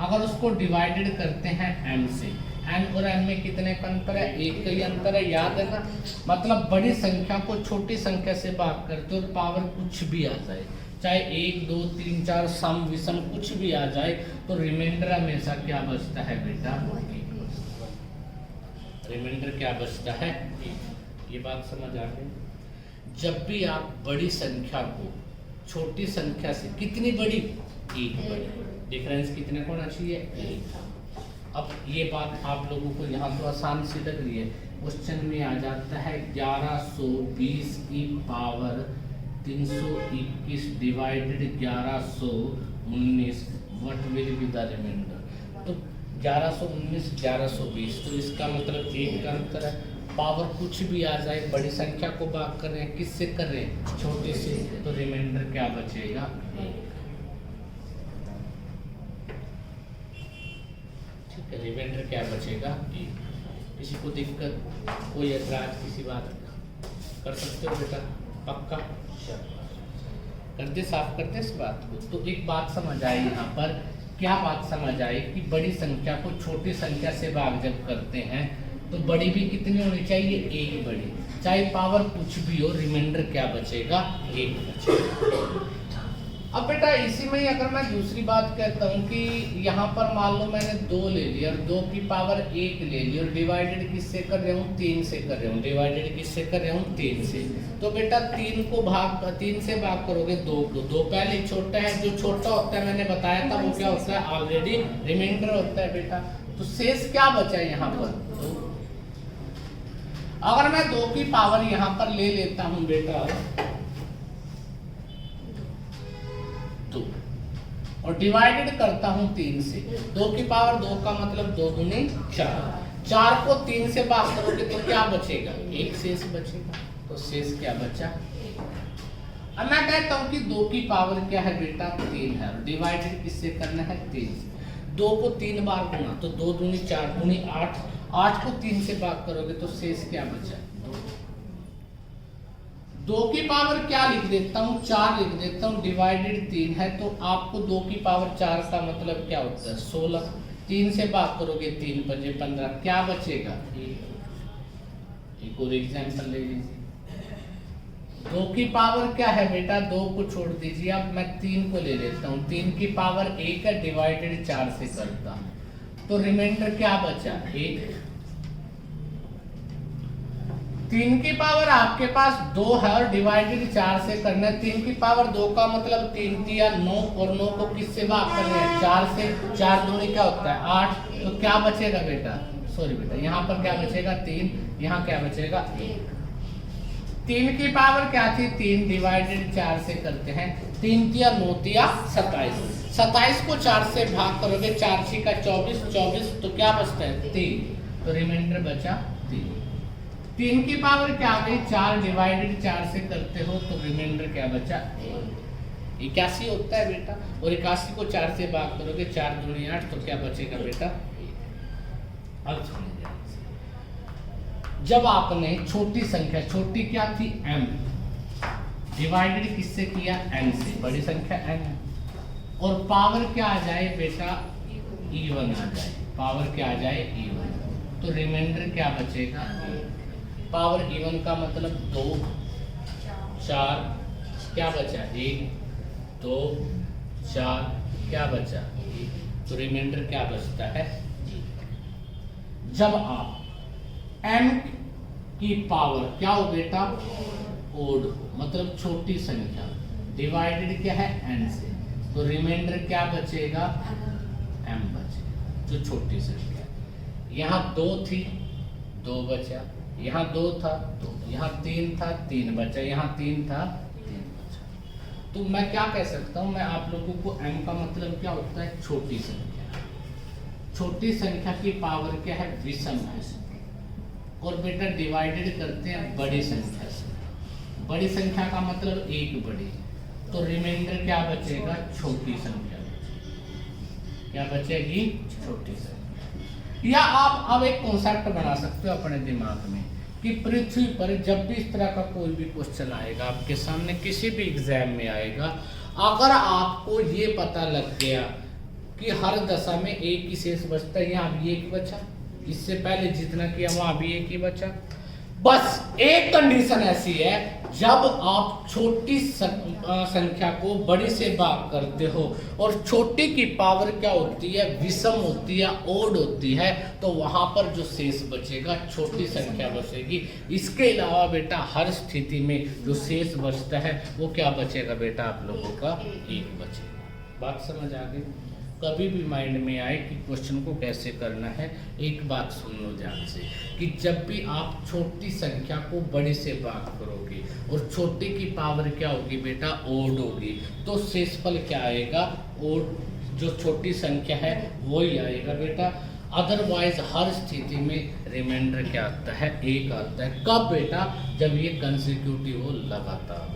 अगर उसको डिवाइडेड करते हैं m से, n और m में कितने का अंतर है? 1 का ही अंतर है, याद है ना। मतलब बड़ी संख्या को छोटी संख्या से भाग करते और पावर कुछ भी आ जाए, चाहे 1 2 3 4 सम विषम कुछ भी आ जाए, तो रिमाइंडर हमेशा क्या बचता है बेटा? रिमाइंडर क्या बचता है? ये बात समझ आ गई। जब भी आप बड़ी संख्या को छोटी संख्या से, कितनी बड़ी? 1 बड़ी, डिफरेंस कितने को होना चाहिए? 1। अब ये बात आप लोगों को यहाँ तो आसान सी लग रही है, क्वेश्चन में आ जाता है 1120 की power 321 divided 1119, what will be the remainder. तो 1119 1120, तो इसका मतलब 1 का अंतर है। पावर कुछ भी आ जाए, बड़ी संख्या को भाग कर रहे हैं, किससे कर रहे हैं? छोटे से, तो रिमाइंडर क्या बचेगा? 1। रिमाइंडर क्या बचेगा? 1। किसी को दिक्कत, कोई ऐतराज, किसी बात कर सकते हो बेटा? पक्का कर दे, साफ कर दे इस बात को। तो एक बात समझ आई यहाँ पर, क्या बात समझ आई कि बड़ी संख्या को छोटी संख्या से भाग जब करते हैं तो बड़ी भी कितनी होनी चाहिए? 1 बड़ी, चाहे पावर कुछ भी हो, रिमाइंडर क्या बचेगा? 1 बचेगा। अब बेटा इसी में ही अगर मैं दूसरी बात कहता हूँ कि यहाँ पर मान लो मैंने 2 ले लिया और 2 की पावर 1 ले ली और डिवाइडेड किससे कर रहा हूँ? 3 से कर रहा हूँ। डिवाइडेड किससे कर रहा हूँ? 3 से। तो बेटा 3 से भाग करोगे 2 को, 2 पहले छोटा है, जो छोटा होता है मैंने बताया था वो क्या होता है? ऑलरेडी रिमाइंडर होता है बेटा। तो शेष क्या बचा है यहाँ पर? 2। अगर मैं 2 की पावर यहाँ पर ले लेता हूँ बेटा 2 और डिवाइडेड करता हूं 3 से, 2 की पावर 2 का मतलब 2 दूनी 4, 4 को 3 से भाग करोगे तो क्या बचेगा? 1 शेष बचेगा। तो शेष क्या बचा? अब मैं कहता हूं कि 2 की पावर क्या है बेटा? 3 है, और डिवाइडेड किससे करना है? 3 से। 2 को 3 बार गुना तो 2 दूनी 4 दूनी 8, 8 को 3 से भाग करोगे तो शेष क्या बचा? 2 की पावर क्या लिख देता हूँ? 4 लिख देता हूँ, डिवाइडेड 3 है, तो आपको 2 की पावर 4 का मतलब क्या होता है? 16। 3 से भाग करोगे 3 पंजे 15, क्या बचेगा? 1। एक और एग्जाम्पल ले लीजिए। 2 की पावर क्या है बेटा? 2 को छोड़ दीजिए, अब मैं 3 को ले लेता हूँ। 3 की पावर 1 है, डिवाइडेड 4 से करता हूँ, तो रिमाइंडर क्या बचा? 1। 3 की पावर आपके पास 2 है और डिवाइडेड 4 से करना है। 3 की पावर 2 का मतलब 3 तिया 9, और 9 को किससे भाग कर रहे हैं? 4 से। 4 दूनी क्या होता है? 8। तो क्या बचेगा बेटा? सॉरी बेटा, यहाँ पर क्या बचेगा? 3। यहाँ क्या बचेगा? 1। 3 की पावर क्या थी? 3 डिवाइडेड 4 से करते हैं। 3 तिया 9 तिया 27, 27 को 4 से भाग करोगे, 4 6 का 24, 24 तो क्या बचता है? 3। तो रिमाइंडर बचा 3। 3 की पावर क्या आ गई? 4 डिवाइडेड 4 से करते हो तो रिमाइंडर क्या बचा? 81 होता है बेटा, और 81 को 4 से भाग करोगे, 4 दूनी 8, तो क्या बचेगा बेटा? 1। अब सुनिए, जब आपने छोटी संख्या, छोटी क्या थी? m, डिवाइडेड किससे किया? n से, बड़ी संख्या n है, और पावर क्या आ जाए बेटा? even आ जाए। पावर क्या आ जाए? even, तो रिमाइंडर क्या बचेगा? पावर इवन का मतलब 2 4, क्या बचा? 1, 2 4 क्या बचा, तो रिमाइंडर क्या बचता है जी। जब आप m की पावर क्या हो बेटा, ओड हो, मतलब छोटी संख्या डिवाइडेड क्या है n से, तो रिमाइंडर क्या बचेगा, m बचेगा, जो छोटी संख्या। यहाँ 2 थी, 2 बचा, यहाँ 2 था 2, यहाँ 3 था 3 बचा, यहाँ 3 था 3 बचा। तो मैं क्या कह सकता हूँ, मैं आप लोगों को m का मतलब क्या होता है, छोटी संख्या। छोटी संख्या की पावर क्या है, विषम है, और बेटा डिवाइडेड करते हैं बड़ी संख्या से। बड़ी संख्या का मतलब एक बड़ी, तो रिमाइंडर क्या बचेगा, छोटी संख्या बचेगी। क्या बचेगी, छोटी संख्या। या आप अब एक कॉन्सेप्ट बना सकते हो अपने दिमाग में कि पृथ्वी पर जब भी इस तरह का कोई भी क्वेश्चन आएगा आपके सामने, किसी भी एग्जाम में आएगा, अगर आपको ये पता लग गया कि हर दशा में एक ही शेष बचता है, यहाँ भी एक बचा, इससे पहले जितना किया वहां भी एक ही बचा, बस एक कंडीशन ऐसी है, जब आप छोटी संख्या को बड़ी से भाग करते हो और छोटी की पावर क्या होती है, विषम होती है, ओड होती है, तो वहां पर जो शेष बचेगा छोटी संख्या बचेगी। इसके अलावा बेटा हर स्थिति में जो शेष बचता है वो क्या बचेगा बेटा, आप लोगों का एक बचेगा। बात समझ आ गई। कभी भी माइंड में आए कि क्वेश्चन को कैसे करना है, एक बात सुन लो ध्यान से कि जब भी आप छोटी संख्या को बड़ी से भाग करोगे और छोटी की पावर क्या होगी बेटा, ओड होगी, तो शेषफल क्या आएगा, ओड जो छोटी संख्या है वही आएगा बेटा। अदरवाइज हर स्थिति में रिमाइंडर क्या आता है, एक आता है। कब बेटा, जब ये कंसेक्यूटिव हो, लगातार।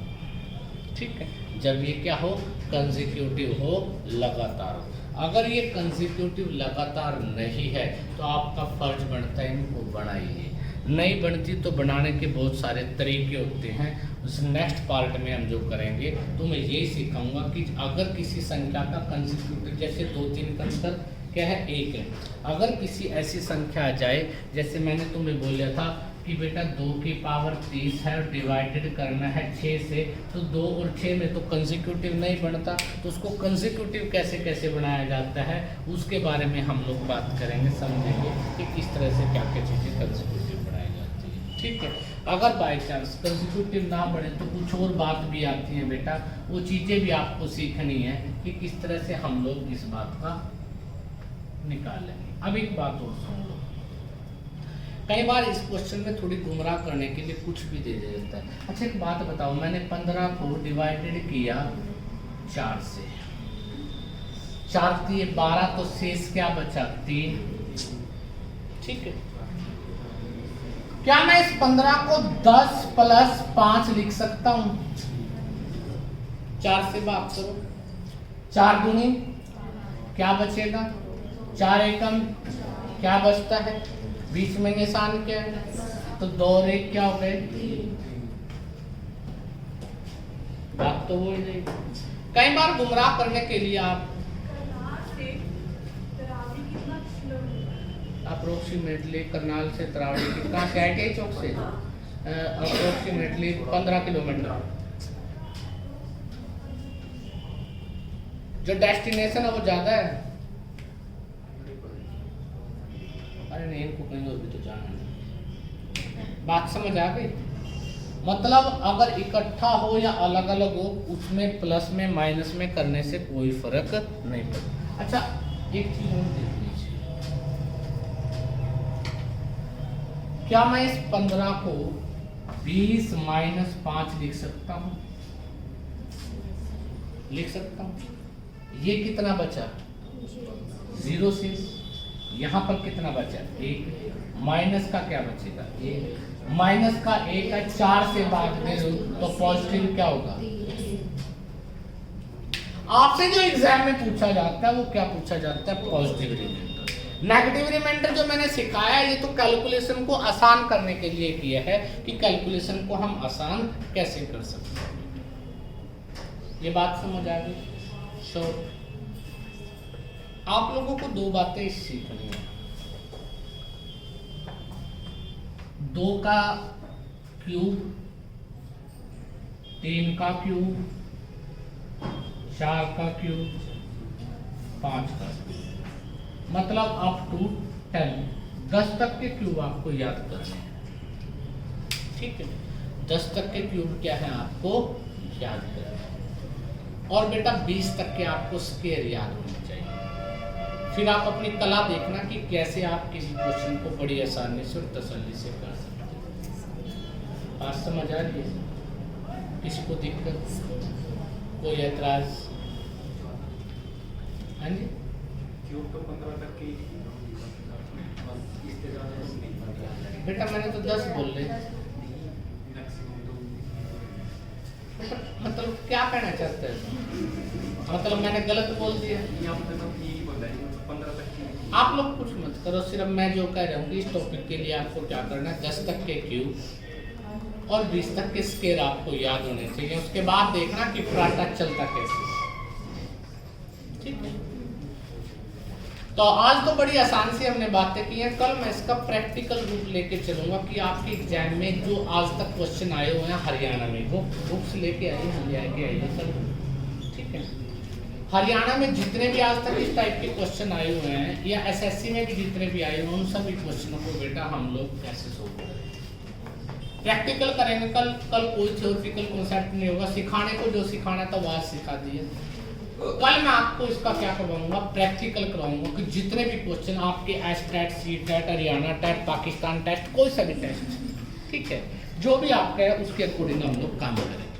ठीक है, जब ये क्या हो, कंसेक्यूटिव हो, लगातार हो। अगर ये कंसेक्यूटिव लगातार नहीं है तो आपका फर्ज बनता है इनको बढ़ाइए। नहीं बनती तो बनाने के बहुत सारे तरीके होते हैं, उस नेक्स्ट पार्ट में हम जो करेंगे तो मैं यही सिखाऊंगा कि अगर किसी संख्या का कंसेक्यूटिव, जैसे 2 3 का अंतर क्या है, 1 है, अगर किसी ऐसी संख्या आ जाए, जैसे मैंने तुम्हें बोला था कि बेटा 2 की पावर 30 है और डिवाइडेड करना है 6 से, तो 2 और 6 में तो कंसेक्यूटिव नहीं बनता, तो उसको कंसेक्यूटिव कैसे कैसे बनाया जाता है उसके बारे में हम लोग बात करेंगे, समझेंगे कि किस तरह से क्या क्या चीज़ें कंसेक्यूटिव बनाई जाती है। ठीक है, अगर बाई चांस कंसेक्यूटिव ना बने तो कुछ और बात भी आती है बेटा, वो चीज़ें भी आपको सीखनी है कि किस तरह से हम लोग इस बात का निकालेंगे। अब एक बात और सुन लो, कई बार इस क्वेश्चन में थोड़ी गुमराह करने के लिए कुछ भी दे देता है। अच्छा एक बात बताओ, मैंने 15 को डिवाइडेड किया 4 से, 4 दिए 12, तो शेष क्या बचा, 3। ठीक है, क्या मैं इस 15 को 10 + 5 लिख सकता हूं? 4 से भाग करो, 4 दूनी क्या बचेगा, 4 एकम क्या बचता है, बीच में निशान क्या है, तो 2 और 1 क्या हो गए, बात तो वो ही नहीं। कई बार गुमराह करने के लिए आप अप्रोक्सीमेटली करनाल से तरावड़ी कितना, कैटे चौक से अप्रोक्सीमेटली 15 किलोमीटर। जो डेस्टिनेशन है वो ज्यादा है, अरे नहीं, इनको कहीं और भी तो जाना है। बात समझ आ गई? मतलब अगर इकट्ठा हो या अलग अलग हो, उसमें प्लस में माइनस में करने से कोई फर्क नहीं पड़ता। अच्छा एक चीज और देख लीजिए, क्या मैं इस 15 को 20 - 5 लिख सकता हूं? लिख सकता हूं। ये कितना बचा, 0 से, यहाँ पर कितना बचा, 1, माइनस का क्या बचेगा, 1, माइनस का 1 है, 4 से भाग दे दो तो पॉजिटिव क्या होगा। आपसे जो एग्जाम में पूछा जाता है वो क्या पूछा जाता है, पॉजिटिव रिमाइंडर। नेगेटिव रिमाइंडर जो मैंने सिखाया ये तो कैलकुलेशन को आसान करने के लिए किया है कि कैलकुलेशन को हम आसान कैसे कर सकते हैं। ये बात समझ आ गई। सो आप लोगों को 2 बातें सीखनी है। 2 का क्यूब, 3 का क्यूब, 4 का क्यूब 5 का क्यूब, मतलब अप टू 10, 10 तक के क्यूब आपको याद करने हैं। ठीक है, 10 तक के क्यूब क्या है आपको याद करना है। और बेटा 20 तक के आपको स्क्वायर याद होने चाहिए। फिर आप अपनी कला देखना कि कैसे आप किसी क्वेश्चन को बड़ी आसानी से और तसल्ली से कर सकते हैं। बात समझ आ रही है? किसी को दिक्कत, कोई ऐतराज? हाँ जी, क्यूब तो 15 तक की, इससे ज़्यादा तो नहीं पता। बेटा मैंने तो 10 बोल रहे, मैक्सिमम तो मतलब क्या कहना चाहते हैं? मतलब मैंने गलत बोल दिया? यहाँ पे तो यही बोला है 15 तक की। आप लोग कुछ मत करो, सिर्फ मैं जो कह रहा हूँ कि इस टॉपिक के लिए आपको क्या करना है, 10 तक के क्यूब और 20 तक के स्क्वायर आपको याद होने चाहिए। उसके बाद देखना कि पराठा चलता कैसे। ठीक है, तो आज तो बड़ी आसान से हमने बातें की हैं। कल मैं इसका प्रैक्टिकल रूप लेके चलूंगा कि आपके एग्जाम में जो आज तक क्वेश्चन आए हुए हैं हरियाणा में, वो बुक्स लेके आइए, हम ले आके आइए कल। ठीक है, हरियाणा में जितने भी आज तक इस टाइप के क्वेश्चन आए हुए हैं या एसएससी में भी जितने भी आए हुए हैं, उन सभी क्वेश्चनों को बेटा हम लोग कैसे सोल्व करेंगे, प्रैक्टिकल करेंगे। कल कोई थ्योरेटिकल कॉन्सेप्ट नहीं होगा, सिखाने को जो सिखाना था वो आज सिखा दिया। कल मैं आपको इसका क्या करवाऊंगा, प्रैक्टिकल कराऊंगा कि जितने भी क्वेश्चन आपके S TET, C TET, Haryana TET, Pakistan test, कोई सा भी टेस्ट, ठीक है, जो भी आपका है उसके अकॉर्डिंग हम लोग काम करेंगे।